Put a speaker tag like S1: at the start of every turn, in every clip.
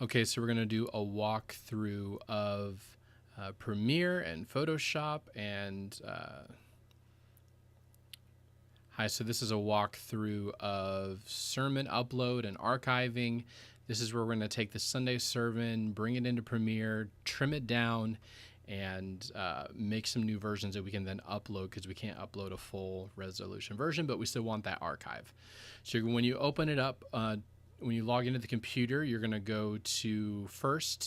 S1: Okay, so we're going to do a walkthrough of Premiere and Photoshop and hi, so this is a walkthrough of sermon upload and archiving. This is where we're going to take the Sunday sermon, bring it into Premiere, trim it down, and make some new versions that we can then upload, because we can't upload a full resolution version, but we still want that archive. So when you open it up, when you log into the computer, you're going to go to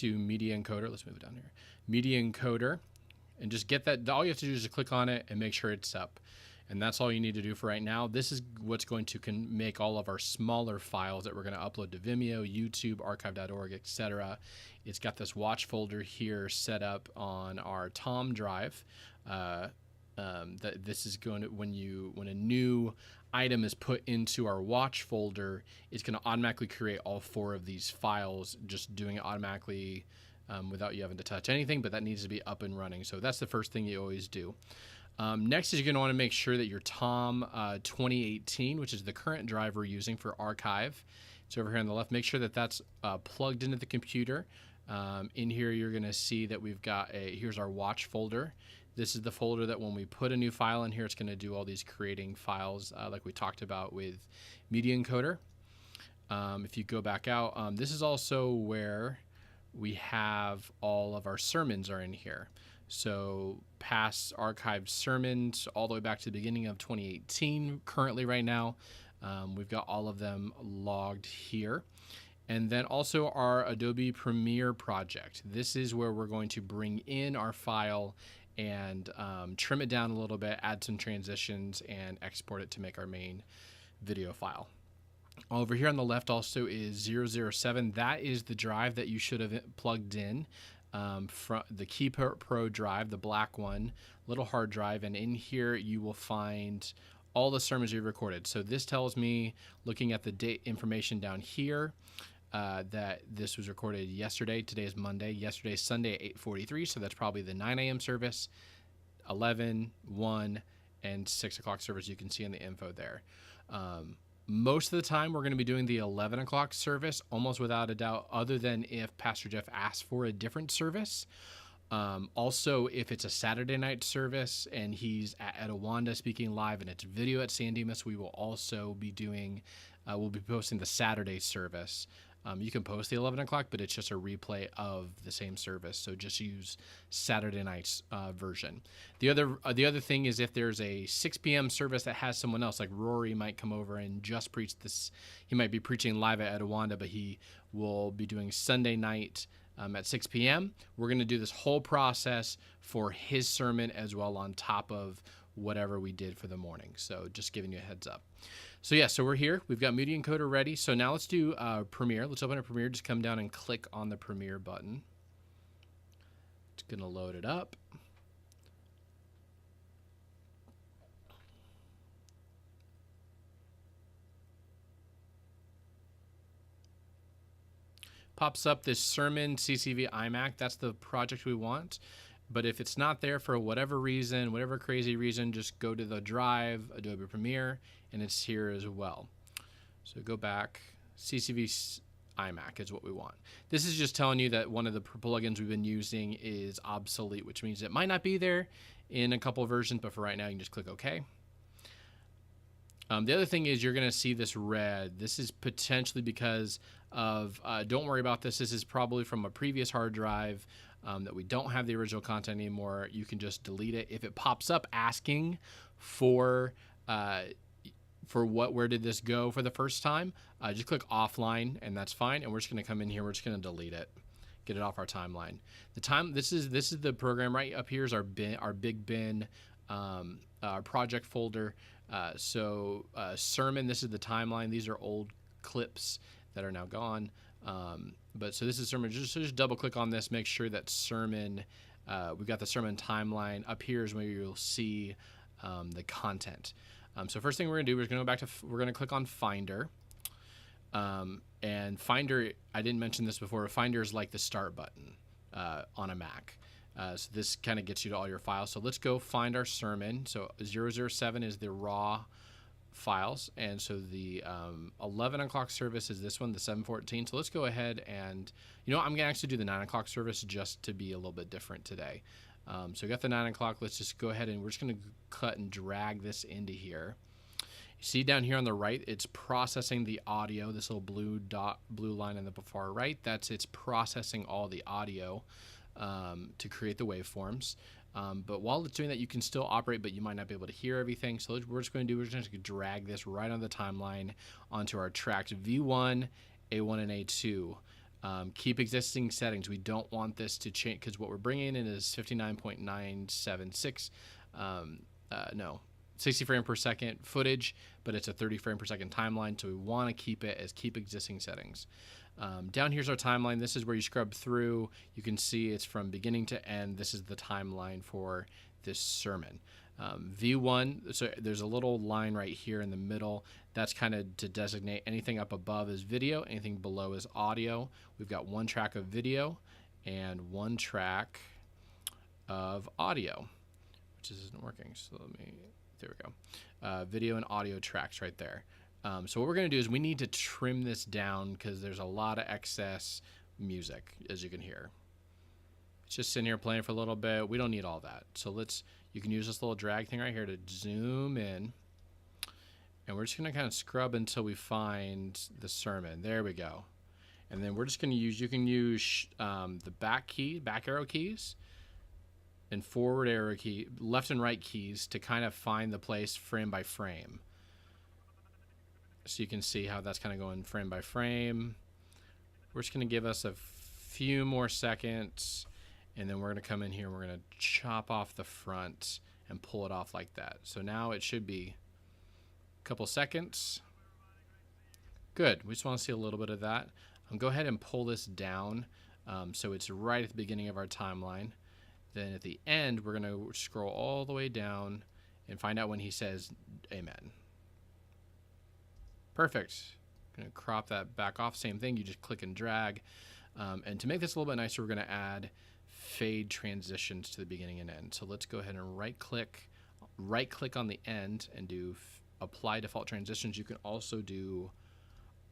S1: Media Encoder. Let's move it down here. Media Encoder, and just get that. All you have to do is just click on it and make sure it's up. And that's all you need to do for right now. This is what's going to make all of our smaller files that we're going to upload to Vimeo, YouTube, archive.org, etc. It's got this watch folder here set up on our Tom drive. That this is going to, when a new item is put into our watch folder, it's going to automatically create all 4 of these files, just doing it automatically without you having to touch anything. But that needs to be up and running. So that's the first thing you always do. Next is you're going to want to make sure that your Tom 2018, which is the current drive we're using for archive, it's over here on the left. Make sure that that's plugged into the computer. In here, you're going to see that we've got here's our watch folder. This is the folder that when we put a new file in here, it's going to do all these creating files like we talked about with Media Encoder. If you go back out, this is also where we have all of our sermons are in here. So past archived sermons all the way back to the beginning of 2018. Currently right now, we've got all of them logged here. And then also our Adobe Premiere project. This is where we're going to bring in our file and trim it down a little bit, add some transitions, and export it to make our main video file. Over here on the left also is 007. That is the drive that you should have plugged in. From the Key Pro drive, the black one, little hard drive, and in here you will find all the sermons you've recorded. So this tells me, looking at the date information down here, that this was recorded yesterday. Today is Monday. Yesterday is Sunday at 8:43, so that's probably the 9 a.m. service, 11, 1, and 6 o'clock service. You can see in the info there. Most of the time, we're going to be doing the 11 o'clock service, almost without a doubt, other than if Pastor Jeff asks for a different service. Also, if it's a Saturday night service and he's at Awanda speaking live and it's video at San Dimas, we will also be doing, we'll be posting the Saturday service. You can post the 11 o'clock, but it's just a replay of the same service. So just use Saturday night's version. The other thing is, if there's a 6 p.m. service that has someone else, like Rory might come over and just preach this. He might be preaching live at Awanda, but he will be doing Sunday night at 6 p.m. We're going to do this whole process for his sermon as well, on top of whatever we did for the morning. So just giving you a heads up. So yeah, so we're here. We've got Media Encoder ready. So now let's do Premiere. Let's open up Premiere. Just come down and click on the Premiere button. It's going to load it up. Pops up this Sermon CCV iMac. That's the project we want. But if it's not there for whatever reason, whatever crazy reason, just go to the drive, Adobe Premiere, and it's here as well. So go back, CCV iMac is what we want. This is just telling you that one of the plugins we've been using is obsolete, which means it might not be there in a couple of versions, but for right now, you can just click OK. The other thing is, you're going to see this red. This is potentially because of, don't worry about this. This is probably from a previous hard drive that we don't have the original content anymore. You can just delete it. If it pops up asking for where did this go for the first time, just click offline, and that's fine. And we're just going to come in here. We're just going to delete it, get it off our timeline. This is the program right up here is our big bin, our project folder. Sermon, this is the timeline. These are old clips that are now gone. But so this is sermon. Just double click on this. Make sure that sermon. We've got the sermon timeline up here is where you'll see the content. So first thing we're gonna do is we're gonna click on Finder. And Finder, I didn't mention this before. Finder is like the start button on a Mac. So this kind of gets you to all your files. So let's go find our sermon. So 007 is the raw files. And so the 11 o'clock service is this one, the 714. So let's go ahead and, I'm going to actually do the 9 o'clock service just to be a little bit different today. So we got the 9 o'clock. Let's just go ahead and we're just going to cut and drag this into here. You see down here on the right, it's processing the audio. This little blue line on the far right, it's processing all the audio to create the waveforms. But while it's doing that, you can still operate, but you might not be able to hear everything. So what we're just going to do, we're just going to drag this right on the timeline onto our tracks V1, A1, and A2. Keep existing settings. We don't want this to change because what we're bringing in is 59.976. 60 frame per second footage, but it's a 30 frame per second timeline. So we want to keep it as keep existing settings. Down here's our timeline. This is where you scrub through. You can see it's from beginning to end. This is the timeline for this sermon. V1, so there's a little line right here in the middle. That's kind of to designate anything up above is video, anything below is audio. We've got one track of video and one track of audio, which isn't working. So there we go. Video and audio tracks right there. So what we're going to do is we need to trim this down because there's a lot of excess music, as you can hear. It's just sitting here playing for a little bit. We don't need all that. So you can use this little drag thing right here to zoom in. And we're just going to kind of scrub until we find the sermon. There we go. And then we're just going to you can use the back arrow keys, and forward arrow key, left and right keys to kind of find the place frame by frame. So you can see how that's kind of going frame by frame. We're just going to give us a few more seconds, and then we're going to come in here and we're going to chop off the front and pull it off like that. So now it should be a couple seconds. Good. We just want to see a little bit of that. Go ahead and pull this down so it's right at the beginning of our timeline. Then at the end, we're going to scroll all the way down and find out when he says amen. Perfect. Going to crop that back off. Same thing. You just click and drag. And to make this a little bit nicer, we're going to add fade transitions to the beginning and end. So let's go ahead and right click on the end and do apply default transitions. You can also do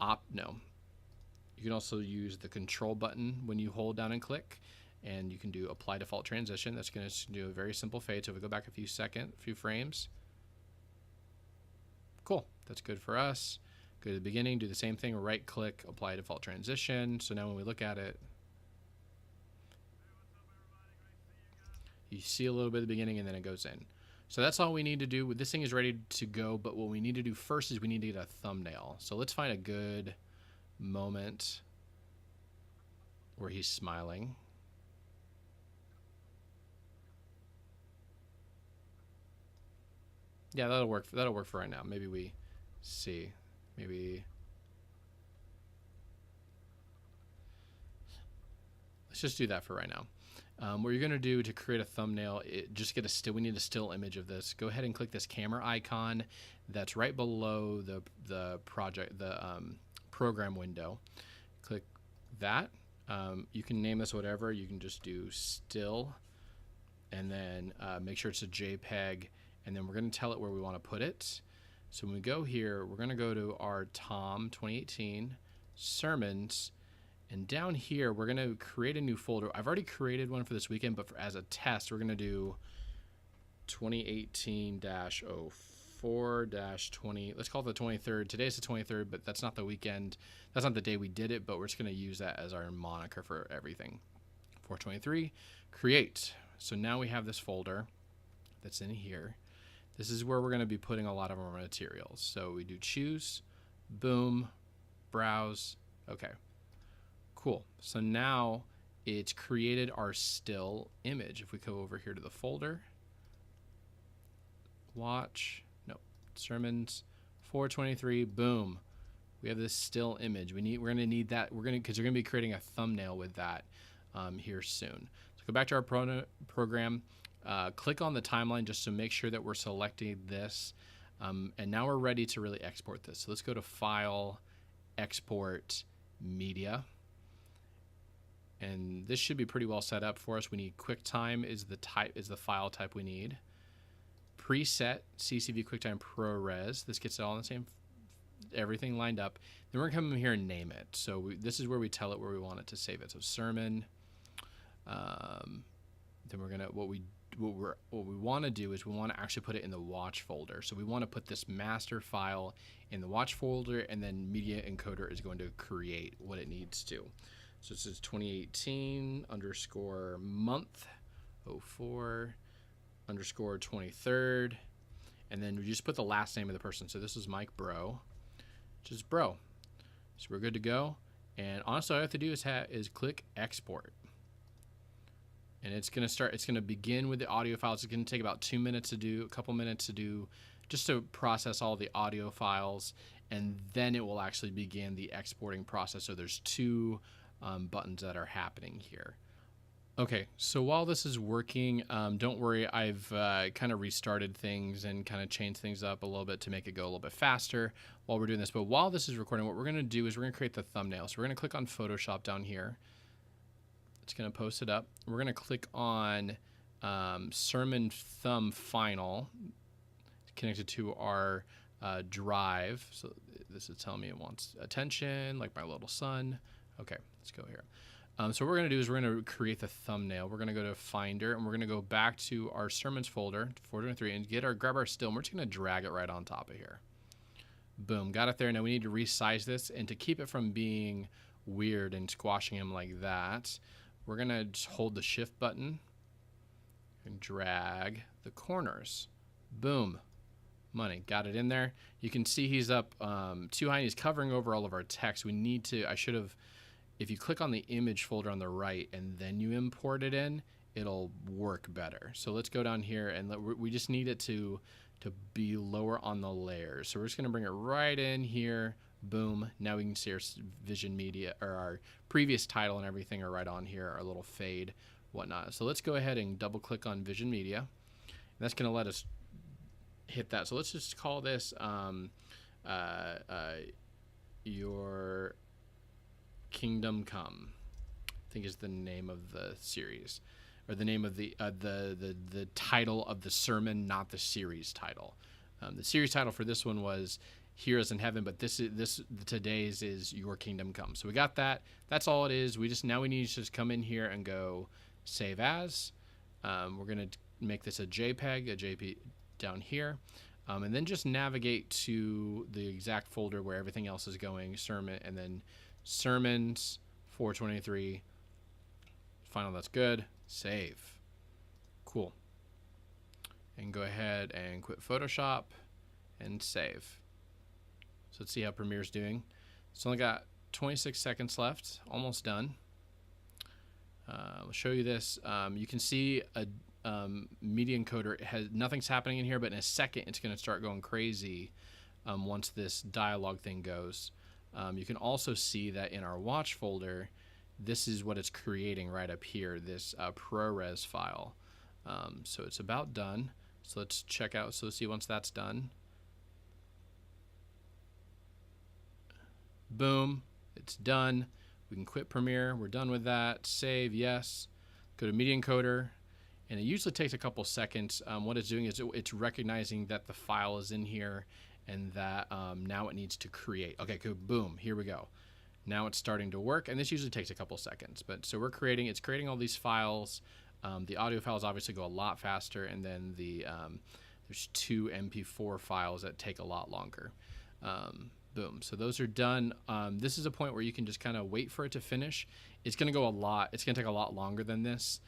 S1: you can also use the control button when you hold down and click, and you can do apply default transition. That's going to do a very simple fade. So if we go back a few frames, cool. That's good for us. Go to the beginning, do the same thing, right click, apply default transition. So now when we look at it, you see a little bit of the beginning and then it goes in. So that's all we need to do. This thing is ready to go, but what we need to do first is we need to get a thumbnail. So let's find a good moment where he's smiling. Yeah, that'll work. That'll work for right now. Maybe we see. Let's just do that for right now. What you're gonna do to create a thumbnail, just get a still. We need a still image of this. Go ahead and click this camera icon that's right below the program window. Click that. You can name this whatever. You can just do still, and then make sure it's a JPEG. And then we're going to tell it where we want to put it. So when we go here, we're going to go to our Tom 2018 sermons. And down here, we're going to create a new folder. I've already created one for this weekend, but as a test, we're going to do 2018-04-20. Let's call it the 23rd. Today's the 23rd, but that's not the weekend. That's not the day we did it, but we're just going to use that as our moniker for everything. 423, create. So now we have this folder that's in here. This is where we're going to be putting a lot of our materials. So we do choose, boom, browse. Okay, cool. So now it's created our still image. If we go over here to the folder, sermons, 423, boom. We have this still image. We're going to need that. Because we're going to be creating a thumbnail with that here soon. So go back to our program. Click on the timeline just to make sure that we're selecting this. And now we're ready to really export this. So let's go to File, Export, Media. And this should be pretty well set up for us. We need QuickTime is the file type we need. preset CCV QuickTime ProRes. This gets it all in the same, everything lined up. Then we're gonna come in here and name it. So this is where we tell it where we want it to save it. So sermon. Then we're gonna what we want to do is we want to actually put it in the watch folder. So we want to put this master file in the watch folder, and then media encoder is going to create what it needs to. So this is 2018 underscore month 04 underscore 23rd, and then we just put the last name of the person. So this is Mike Bro, just Bro. So we're good to go. And honestly, all I have to do is click export. And it's going to begin with the audio files. It's going to take about 2 minutes to do, a couple minutes to do, just to process all the audio files. And then it will actually begin the exporting process. So there's two buttons that are happening here. Okay, so while this is working, don't worry, I've kind of restarted things and kind of changed things up a little bit to make it go a little bit faster while we're doing this. But while this is recording, what we're going to do is we're going to create the thumbnail. So we're going to click on Photoshop down here. It's going to post it up. We're going to click on sermon thumb final connected to our drive. So this is telling me it wants attention, like my little son. Okay, let's go here. So what we're going to do is we're going to create the thumbnail. We're going to go to Finder, and we're going to go back to our sermons folder, 423, and grab our still, and we're just going to drag it right on top of here. Boom, got it there. Now we need to resize this, and to keep it from being weird and squashing him like that, we're going to just hold the shift button and drag the corners. Boom. Money. Got it in there. You can see he's up too high, and he's covering over all of our text. We need to, if you click on the image folder on the right and then you import it in, it'll work better. So let's go down here, and we just need it to be lower on the layers. So we're just going to bring it right in here. Boom. Now we can see our Vision Media, or our previous title and everything are right on here, our little fade, whatnot. So let's go ahead and double click on Vision Media. And that's going to let us hit that. So let's just call this Your Kingdom Come, I think is the name of the series, or the name of the title of the sermon, not the series title. The series title for this one was Here As in Heaven, but today's is Your Kingdom Come. So we got that. That's all it is. Now we need to just come in here and go save as. We're gonna make this a JPEG down here, and then just navigate to the exact folder where everything else is going, sermon, and then sermons 423 final. That's good. Save. Cool. And go ahead and quit Photoshop and save. So let's see how Premiere's doing. It's only got 26 seconds left, almost done. I'll show you this. You can see a media encoder nothing's happening in here, but in a second it's going to start going crazy once this dialogue thing goes. You can also see that in our watch folder, this is what it's creating right up here, this ProRes file. So it's about done. So let's check out, so let's see once that's done. Boom, it's done. We can quit Premiere, we're done with that. Save, yes. Go to media encoder, and it usually takes a couple seconds. What it's doing is it's recognizing that the file is in here, and that now it needs to create. Okay, good, boom, here we go. Now it's starting to work, and this usually takes a couple seconds. But so it's creating all these files. The audio files obviously go a lot faster, and then there's two MP4 files that take a lot longer. Boom, so those are done. This is a point where you can just kind of wait for it to finish. It's gonna take a lot longer than this.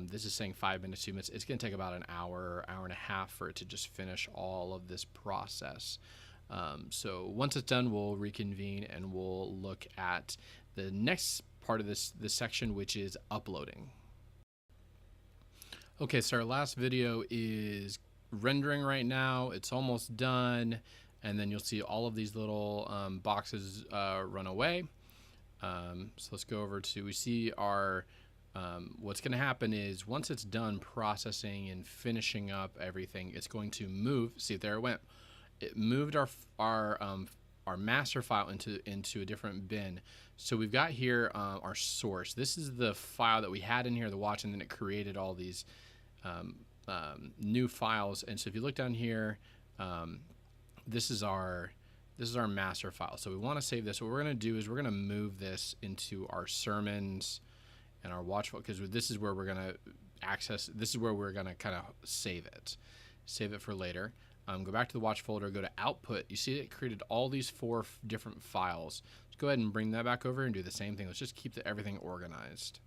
S1: This is saying 5 minutes, 2 minutes. It's going to take about an hour, hour and a half for it to just finish all of this process. So once it's done, we'll reconvene and we'll look at the next part of this section, which is uploading. Okay, so our last video is rendering right now. It's almost done, and then you'll see all of these little boxes run away. So let's go over to, we see our what's going to happen is once it's done processing and finishing up everything, it's going to move. See, there it went. It moved our master file into a different bin. So we've got here our source. This is the file that we had in here, the watch, and then it created all these new files. And so if you look down here, this is our master file. So we want to save this. What we're going to do is we're going to move this into our sermons and our watch folder, because this is where we're going to access. This is where we're going to kind of save it for later. Go back to the watch folder, go to output. You see it created all these 4 different files. Let's go ahead and bring that back over and do the same thing. Let's just keep everything organized.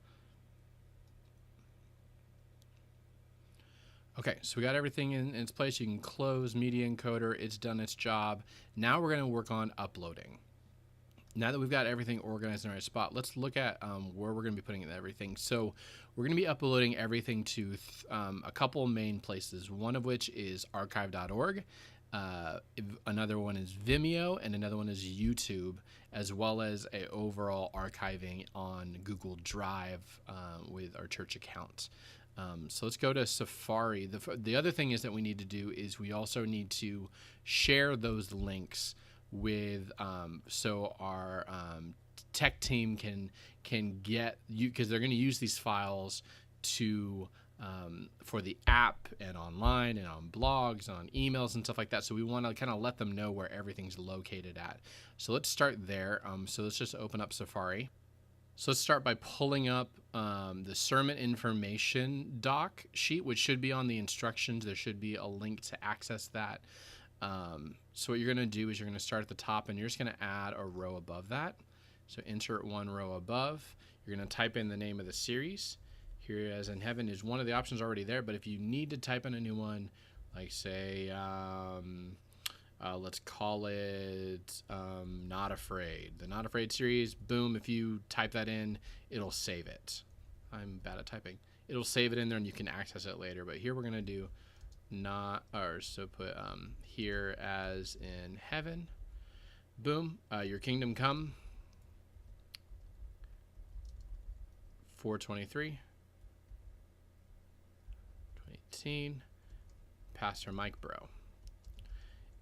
S1: Okay, so we got everything in its place. You can close Media Encoder. It's done its job. Now we're going to work on uploading. Now that we've got everything organized in the right spot, let's look at where we're going to be putting everything. So we're going to be uploading everything to a couple main places, one of which is archive.org. Another one is Vimeo, and another one is YouTube, as well as a overall archiving on Google Drive with our church account. So let's go to Safari. The other thing is that we need to do is we also need to share those links with so our tech team can get you, because they're going to use these files to for the app and online and on blogs and on emails and stuff like that. So we want to kind of let them know where everything's located at. So let's start there. So let's just open up Safari. So let's start by pulling up the sermon information doc sheet, which should be on the instructions. There should be a link to access that. So what you're going to do is you're going to start at the top, and you're just going to add a row above that. So insert 1 row above. You're going to type in the name of the series. Here as in heaven is one of the options already there, but if you need to type in a new one, like say, let's call it Not Afraid. The Not Afraid series, boom, if you type that in, it'll save it. I'm bad at typing. It'll save it in there and you can access it later. But here we're going to do put here as in heaven. Boom, your kingdom come. 423. 2018. Pastor Mike Bro.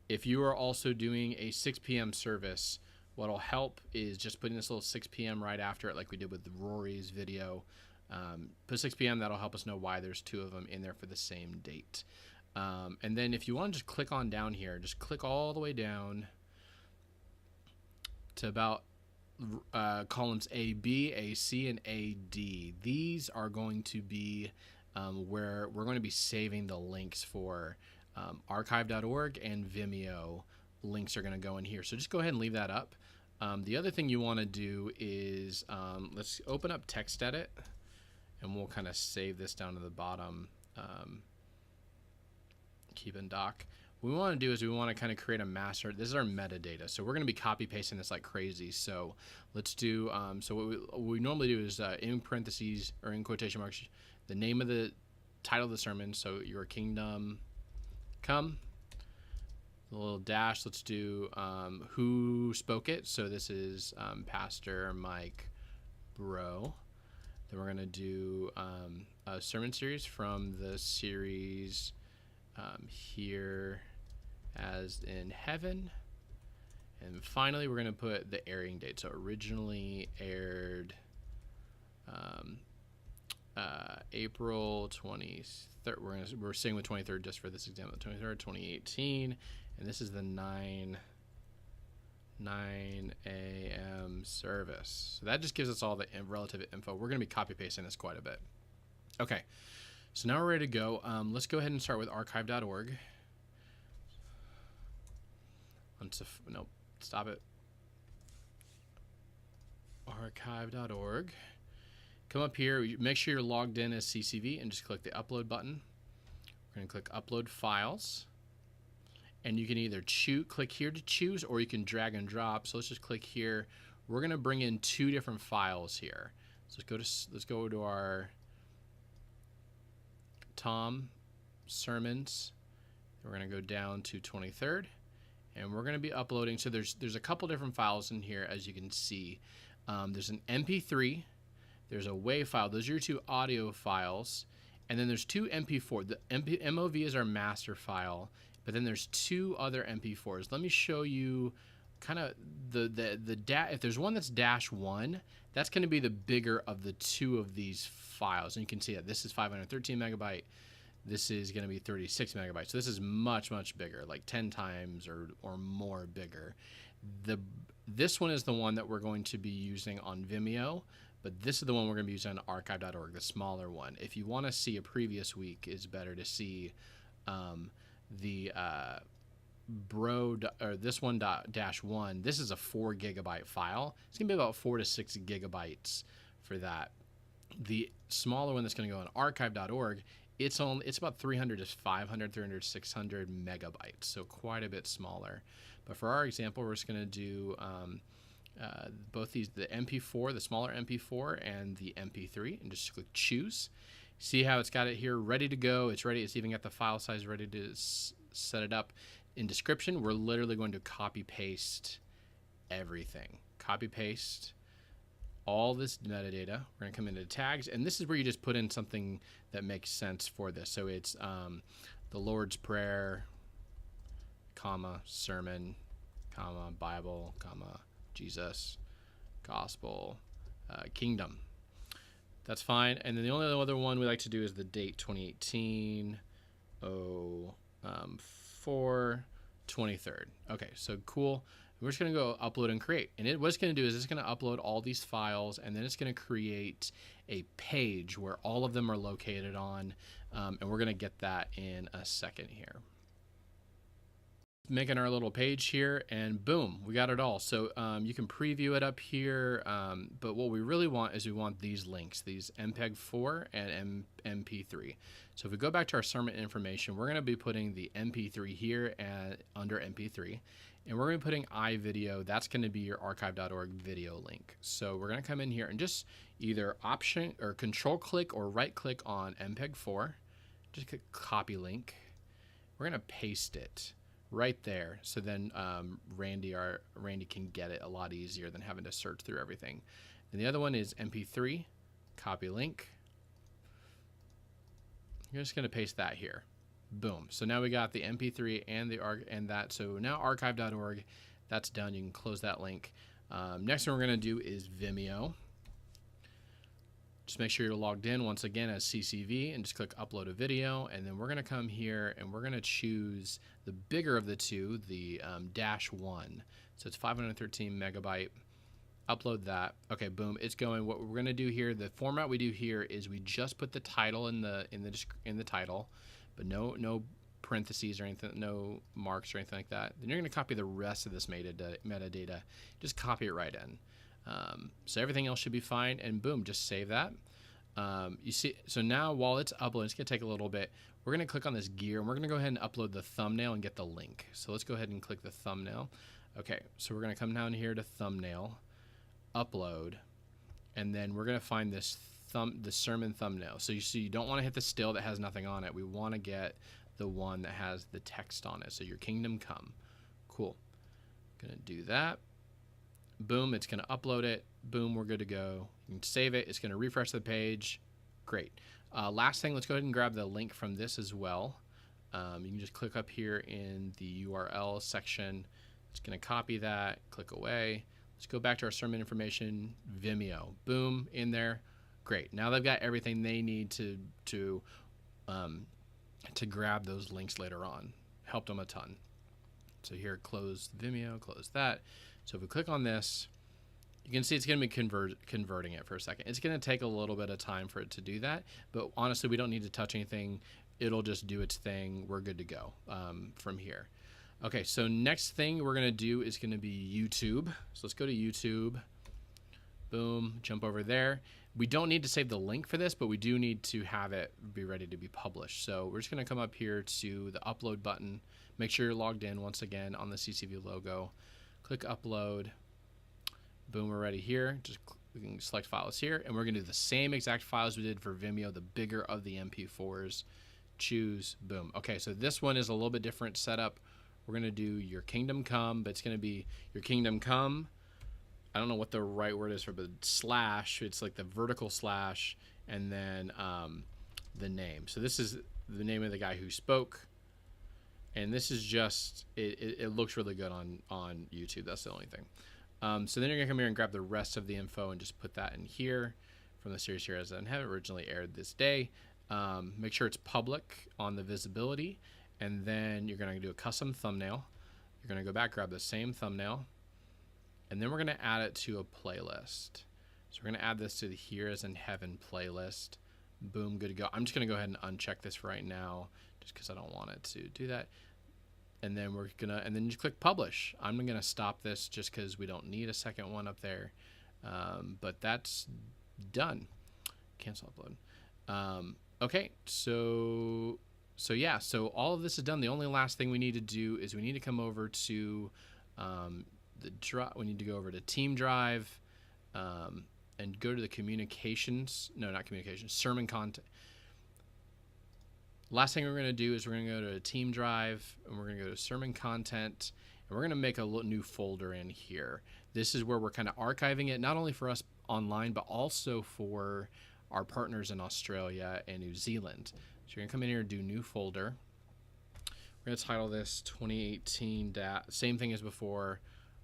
S1: If you are also doing a 6 p.m. service, what'll help is just putting this little 6 p.m. right after it, like we did with Rory's video. Put 6 p.m. That'll help us know why there's 2 of them in there for the same date. And then if you want to just click on down here, just click all the way down to about columns A, B, A, C, and A, D. These are going to be where we're going to be saving the links for archive.org and Vimeo. Links are going to go in here. So just go ahead and leave that up. The other thing you want to do is let's open up TextEdit, and we'll kind of save this down to the bottom. Keep in doc. What we want to do is we want to kind of create a master. This is our metadata. So we're going to be copy pasting this like crazy. So let's do, so what we normally do is in parentheses or in quotation marks, the name of the title of the sermon. So your kingdom come, a little dash. Let's do who spoke it. So this is Pastor Mike Bro. Then we're going to do a sermon series from the series here as in heaven. And finally, we're going to put the airing date. So originally aired April 23rd. We're staying with 23rd just for this example. 23rd, 2018. And this is the 9 a.m. service. So that just gives us all the relative info. We're going to be copy pasting this quite a bit. Okay. So now we're ready to go. Let's go ahead and start with archive.org. Nope, stop it. Archive.org. Come up here, make sure you're logged in as CCV and just click the upload button. We're going to click upload files. And you can either click here to choose, or you can drag and drop. So let's just click here. We're going to bring in 2 different files here. So let's go to our Tom sermons. We're going to go down to 23rd, and we're going to be uploading. So there's a couple different files in here, as you can see. There's an MP3, there's a WAV file. Those are your 2 audio files, and then there's 2 MP4. The MOV is our master file, but then there's 2 other MP4s. Let me show you kind of if there's one that's -1, that's going to be the bigger of the 2 of these files. And you can see that this is 513 megabyte. This is going to be 36 megabytes. So this is much, much bigger, like 10 times or more bigger. This one is the one that we're going to be using on Vimeo, but this is the one we're going to be using on archive.org, the smaller one. If you want to see a previous week, it's better to see the this one dash one. This is a 4 gigabyte file. It's gonna be about 4 to 6 gigabytes for that. The smaller one that's gonna go on archive.org, it's about 300 to 500, 300 to 600 megabytes, so quite a bit smaller. But for our example, we're just gonna do both these, the MP4, the smaller MP4 and the MP3, and just click choose. See how it's got it here ready to go. It's ready. It's even got the file size ready to set it up. In description, we're literally going to copy paste everything. Copy paste all this metadata. We're going to come into tags, and this is where you just put in something that makes sense for this. So it's the Lord's Prayer, comma, sermon, comma, Bible, comma, Jesus, gospel, kingdom. That's fine. And then the only other one we like to do is the date 2018 4 23rd. Okay, so cool. We're just going to go upload and create. And what's going to do is it's going to upload all these files, and then it's going to create a page where all of them are located on. And we're going to get that in a second here. Making our little page here, and boom, we got it all. So you can preview it up here, but what we really want is we want these links, these MPEG-4 and MP3. So if we go back to our sermon information, we're going to be putting the MP3 here and under MP3, and we're going to be putting iVideo. That's going to be your archive.org video link. So we're going to come in here and just either option or control click or right click on MPEG-4, just click copy link. We're going to paste it right there, so then Randy can get it a lot easier than having to search through everything. And the other one is MP3, copy link. You're just going to paste that here. Boom. So now we got the MP3 and that. So now archive.org, that's done. You can close that link. Next one we're going to do is Vimeo. Just make sure you're logged in once again as CCV and just click upload a video, and then we're going to come here and we're going to choose the bigger of the two, the -1. So it's 513 megabyte. Upload that. Okay, boom, it's going. What we're going to do here, the format we do here is we just put the title in the title, but no parentheses or anything, no marks or anything like that. Then you're going to copy the rest of this metadata. Just copy it right in. So everything else should be fine, and boom, just save that. You see, so now while it's uploading, it's going to take a little bit. We're going to click on this gear, and we're going to go ahead and upload the thumbnail and get the link. So let's go ahead and click the thumbnail. Okay, so we're going to come down here to thumbnail, upload, and then we're going to find this the sermon thumbnail. So you see, you don't want to hit the still that has nothing on it. We want to get the one that has the text on it. So your kingdom come. Cool. Going to do that. Boom, it's going to upload it. Boom, we're good to go. You can save it. It's going to refresh the page. Great. Last thing, let's go ahead and grab the link from this as well. You can just click up here in the URL section. It's going to copy that, click away. Let's go back to our sermon information, Vimeo. Boom, in there. Great. Now they've got everything they need to grab those links later on. Helped them a ton. So here, close Vimeo, close that. So if we click on this, you can see it's going to be converting it for a second. It's going to take a little bit of time for it to do that, but honestly, we don't need to touch anything. It'll just do its thing. We're good to go from here. Okay, so next thing we're going to do is going to be YouTube. So let's go to YouTube. Boom, jump over there. We don't need to save the link for this, but we do need to have it be ready to be published. So we're just going to come up here to the upload button. Make sure you're logged in once again on the CCV logo. Click upload. Boom, we're ready here. We can select files here, and we're going to do the same exact files we did for Vimeo, the bigger of the MP4s. Choose, boom. Okay, so this one is a little bit different setup. We're going to do your kingdom come, but it's going to be your kingdom come. I don't know what the right word is for, but slash, it's like the vertical slash, and then the name. So this is the name of the guy who spoke. And this is just, it looks really good on YouTube. That's the only thing. So then you're going to come here and grab the rest of the info and just put that in here from the series here as I have originally aired this day. Make sure it's public on the visibility, and then you're going to do a custom thumbnail. You're going to go back, grab the same thumbnail, and then we're going to add it to a playlist. So we're going to add this to the Here Is in Heaven playlist. Boom, good to go. I'm just going to go ahead and uncheck this right now just because I don't want it to do that. And then and then you click publish. I'm going to stop this just because we don't need a second one up there. But that's done. Cancel upload. Okay, so yeah, so all of this is done. The only last thing we need to do is we need to come over to we need to go over to Team Drive and go to the communications. No, not communications. Sermon content. Last thing we're going to do is we're going to go to Team Drive, and we're going to go to Sermon Content, and we're going to make a new folder in here. This is where we're kind of archiving it, not only for us online, but also for our partners in Australia and New Zealand. So you're going to come in here and do New Folder. We're going to title this 2018, same thing as before,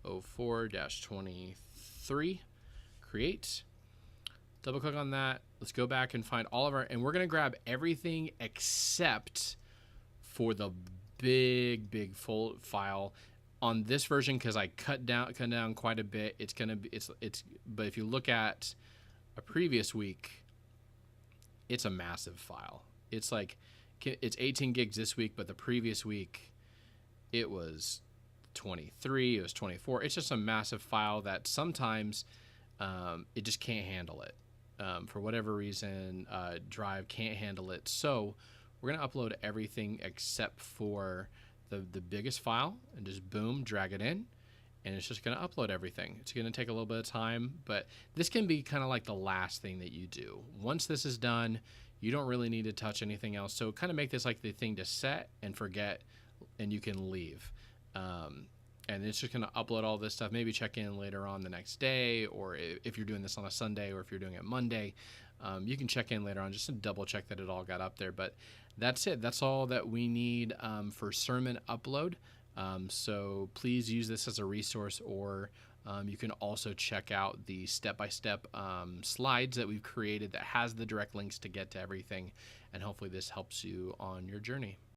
S1: 04-23, Create. Double click on that. Let's go back and find all of our, and we're going to grab everything except for the big full file on this version, because I cut down quite a bit. It's going to be, but if you look at a previous week, it's a massive file. It's like, it's 18 gigs this week, but the previous week it was 23, it was 24. It's just a massive file that sometimes it just can't handle it. For whatever reason, Drive can't handle it. So we're going to upload everything except for the biggest file, and just boom, drag it in, and it's just going to upload everything. It's going to take a little bit of time, but this can be kind of like the last thing that you do. Once this is done, you don't really need to touch anything else. So kind of make this like the thing to set and forget, and you can leave. And it's just going to upload all this stuff. Maybe check in later on the next day, or if you're doing this on a Sunday, or if you're doing it Monday, you can check in later on just to double check that it all got up there. But that's it. That's all that we need for sermon upload. So please use this as a resource, or you can also check out the step-by-step slides that we've created that has the direct links to get to everything. And hopefully this helps you on your journey.